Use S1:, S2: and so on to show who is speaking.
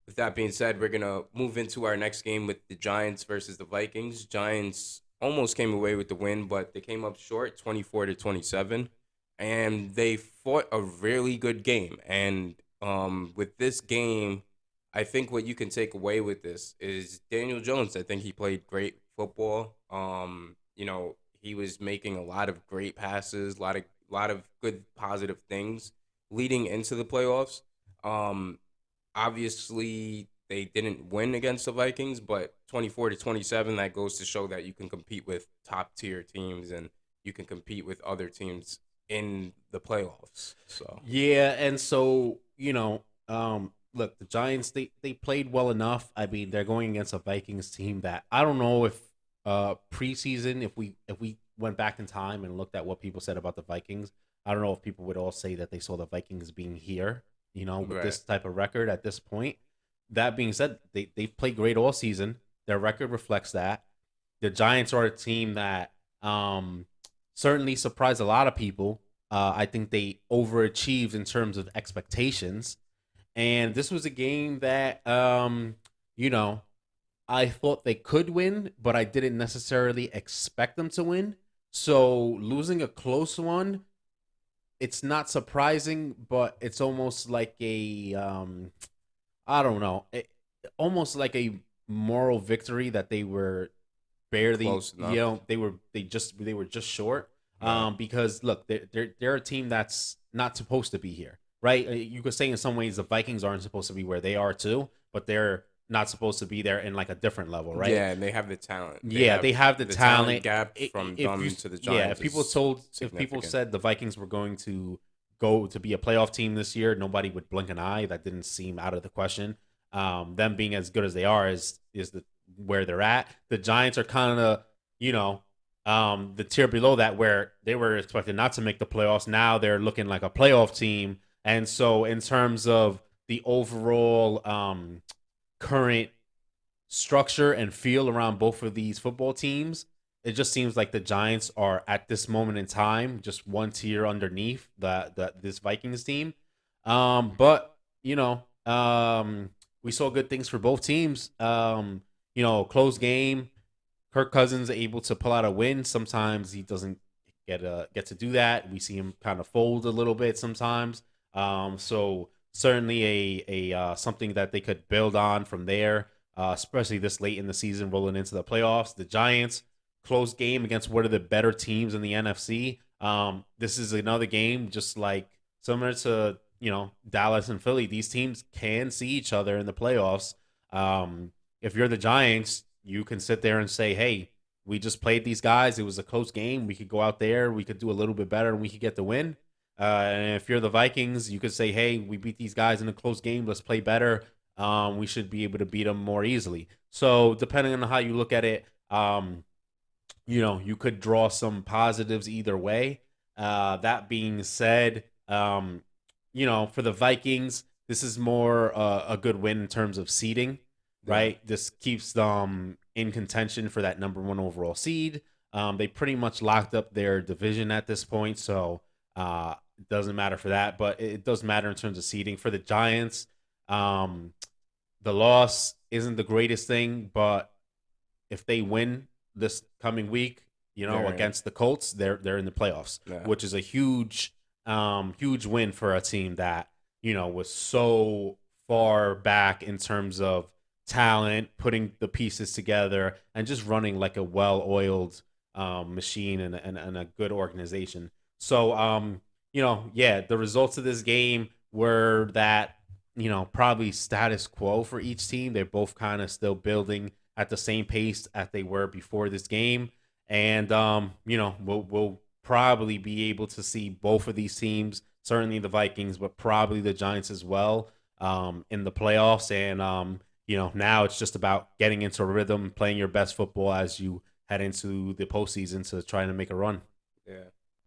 S1: With that being said, we're gonna move into our next game with the Giants versus the Vikings. Giants almost came away with the win, but they came up short, 24-27, and they fought a really good game. And with this game, I think what you can take away with this is Daniel Jones. I think he played great football. He was making a lot of great passes, a lot of good positive things leading into the playoffs. Um, Obviously they didn't win against the Vikings, but 24-27, that goes to show that you can compete with top tier teams and you can compete with other teams in the playoffs. So
S2: Yeah, and so look, the Giants they played well enough. I mean, they're going against a Vikings team that I don't know if preseason if we went back in time and looked at what people said about the Vikings, I don't know if people would all say that they saw the Vikings being here, with
S1: right.
S2: this type of record at this point. That being said, they've played great all season. Their record reflects that. The Giants are a team that certainly surprised a lot of people. I think they overachieved in terms of expectations. And this was a game that, you know, I thought they could win, but I didn't necessarily expect them to win. So losing a close one, it's not surprising, but it's almost like I don't know, almost like a moral victory that they were barely,
S1: Close enough.
S2: they were just short.
S1: Right.
S2: Because look, they're a team that's not supposed to be here, right? You could say in some ways the Vikings aren't supposed to be where they are too, but they're not supposed to be there in like a different level, right?
S1: Yeah, and they have the talent. They
S2: Yeah,
S1: have
S2: they have the
S1: the talent
S2: talent.
S1: gap from
S2: If you,
S1: them to the
S2: yeah,
S1: Giants
S2: if people
S1: is
S2: told, if people
S1: significant.
S2: said the Vikings were going to go to be a playoff team this year, nobody would blink an eye. That didn't seem out of the question. Them being as good as they are is the where they're at. The Giants are kind of, you know, the tier below that where they were expected not to make the playoffs. Now they're looking like a playoff team, and so in terms of the overall current structure and feel around both of these football teams, it just seems like the Giants are at this moment in time just one tier underneath the this Vikings team. But you know, we saw good things for both teams. Close game. Kirk Cousins able to pull out a win. Sometimes he doesn't get to do that. We see him kind of fold a little bit sometimes. So certainly a something that they could build on from there, especially this late in the season, rolling into the playoffs. The Giants close game against one of the better teams in the NFC. This is another game just like similar to Dallas and Philly. These teams can see each other in the playoffs. If you're the Giants, you can sit there and say, "Hey, we just played these guys. It was a close game. We could go out there. We could do a little bit better, and we could get the win." And if you're the Vikings, you could say, "Hey, we beat these guys in a close game. Let's play better. We should be able to beat them more easily." So, depending on how you look at it, you could draw some positives either way. That being said, for the Vikings, this is more a good win in terms of seeding,
S1: Yeah.
S2: right? This keeps them in contention for that number one overall seed. They pretty much locked up their division at this point, so it doesn't matter for that. But it does matter in terms of seeding for the Giants. Um, the loss isn't the greatest thing, but if they win this coming week,
S1: They're in.
S2: against the Colts, they're in the playoffs,
S1: Yeah.
S2: which is a huge win for a team that was so far back in terms of talent, putting the pieces together, and just running like a well-oiled machine and a good organization. So, yeah, the results of this game were that probably status quo for each team. They're both kind of still building at the same pace as they were before this game. And we'll probably be able to see both of these teams, certainly the Vikings, but probably the Giants as well, in the playoffs. And now it's just about getting into a rhythm, playing your best football as you head into the postseason to try to make a run.
S1: Yeah.